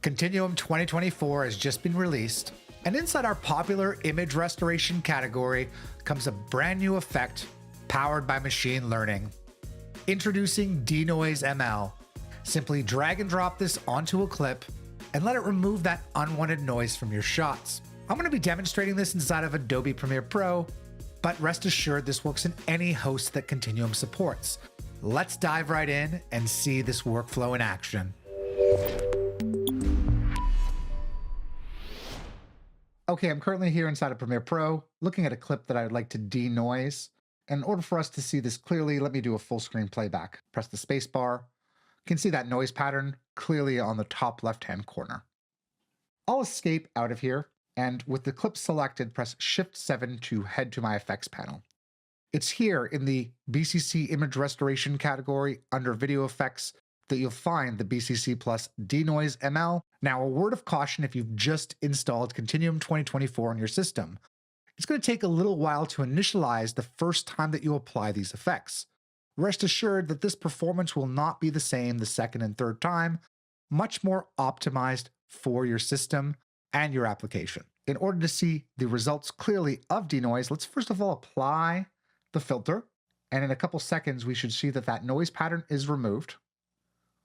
Continuum 2024 has just been released, and inside our popular image restoration category comes a brand new effect powered by machine learning. Introducing DeNoise ML. Simply drag and drop this onto a clip and let it remove that unwanted noise from your shots. I'm going to be demonstrating this inside of Adobe Premiere Pro, but rest assured this works in any host that Continuum supports. Let's dive right in and see this workflow in action. Okay, I'm currently here inside of Premiere Pro, looking at a clip that I would like to denoise. In order for us to see this clearly, let me do a full screen playback. Press the space bar. You can see that noise pattern clearly on the top left-hand corner. I'll escape out of here, and with the clip selected, press Shift-7 to head to my effects panel. It's here in the BCC image restoration category under video effects that you'll find the BCC plus DeNoise ML. Now, a word of caution if you've just installed Continuum 2024 on your system. It's going to take a little while to initialize the first time that you apply these effects. Rest assured that this performance will not be the same the second and third time, much more optimized for your system and your application. In order to see the results clearly of DeNoise, let's first of all apply the filter, and in a couple seconds we should see that that noise pattern is removed.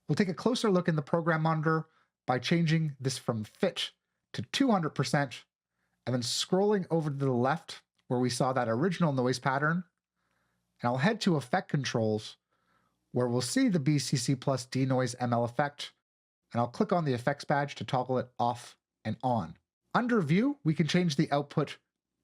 We'll take a closer look in the program monitor by changing this from fit to 200%, and then scrolling over to the left where we saw that original noise pattern. And I'll head to Effect Controls, where we'll see the BCC plus DeNoise ML effect, and I'll click on the effects badge to toggle it off and on. Under View, we can change the output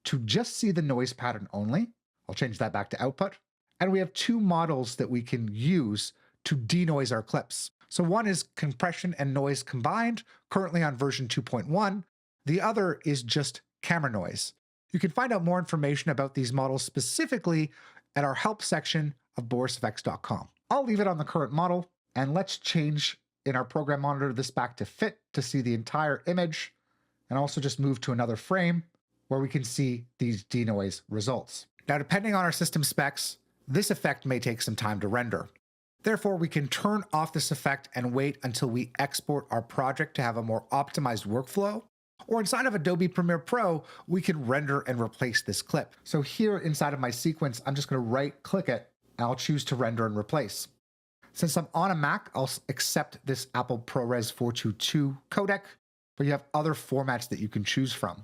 to just see the noise pattern only. I'll change that back to output. And we have two models that we can use to denoise our clips. So one is compression and noise combined, currently on version 2.1. The other is just camera noise. You can find out more information about these models specifically at our help section of borisfx.com. I'll leave it on the current model, and let's change in our program monitor this back to fit to see the entire image, and also just move to another frame where we can see these denoise results. Now, depending on our system specs, this effect may take some time to render. Therefore, we can turn off this effect and wait until we export our project to have a more optimized workflow. Or inside of Adobe Premiere Pro, we can render and replace this clip. So here inside of my sequence, I'm just going to right-click it, and I'll choose to render and replace. Since I'm on a Mac, I'll accept this Apple ProRes 422 codec, but you have other formats that you can choose from.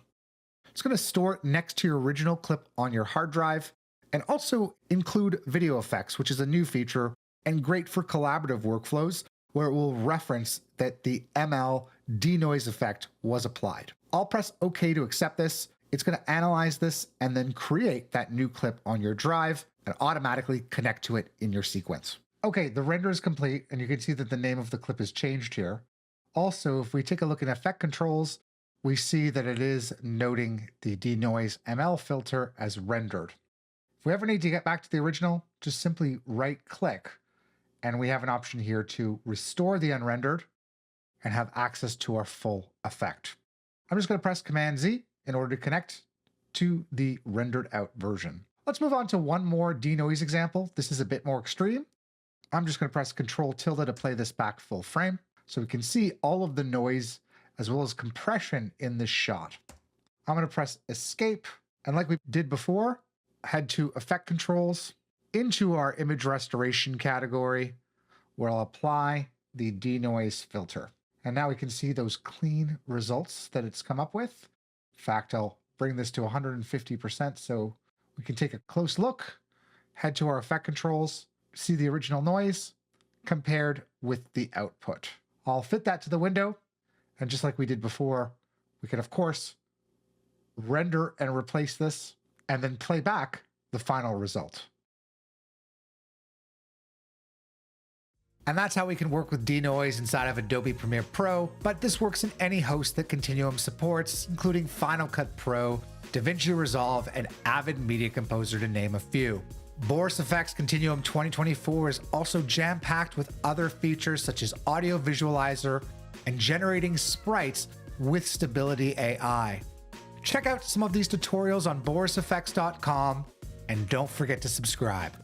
It's going to store it next to your original clip on your hard drive, and also include video effects, which is a new feature and great for collaborative workflows, where it will reference that the ML denoise effect was applied. I'll press OK to accept this. It's going to analyze this and then create that new clip on your drive and automatically connect to it in your sequence. Okay, the render is complete, and you can see that the name of the clip is changed here. Also, if we take a look at Effect Controls, we see that it is noting the DeNoise ML filter as rendered. If we ever need to get back to the original, just simply right-click, and we have an option here to restore the unrendered and have access to our full effect. I'm just going to press Command-Z in order to connect to the rendered out version. Let's move on to one more denoise example. This is a bit more extreme. I'm just going to press Control-tilde to play this back full frame so we can see all of the noise as well as compression in this shot. I'm going to press Escape, and like we did before, head to Effect Controls, into our image restoration category, where I'll apply the denoise filter. And now we can see those clean results that it's come up with. In fact, I'll bring this to 150% so we can take a close look, head to our effect controls, see the original noise compared with the output. I'll fit that to the window, and just like we did before, we can of course render and replace this and then play back the final result. And that's how we can work with DeNoise inside of Adobe Premiere Pro, but this works in any host that Continuum supports, including Final Cut Pro, DaVinci Resolve, and Avid Media Composer, to name a few. Boris FX Continuum 2024 is also jam-packed with other features such as Audio Visualizer and generating sprites with Stability AI. Check out some of these tutorials on borisfx.com, and don't forget to subscribe.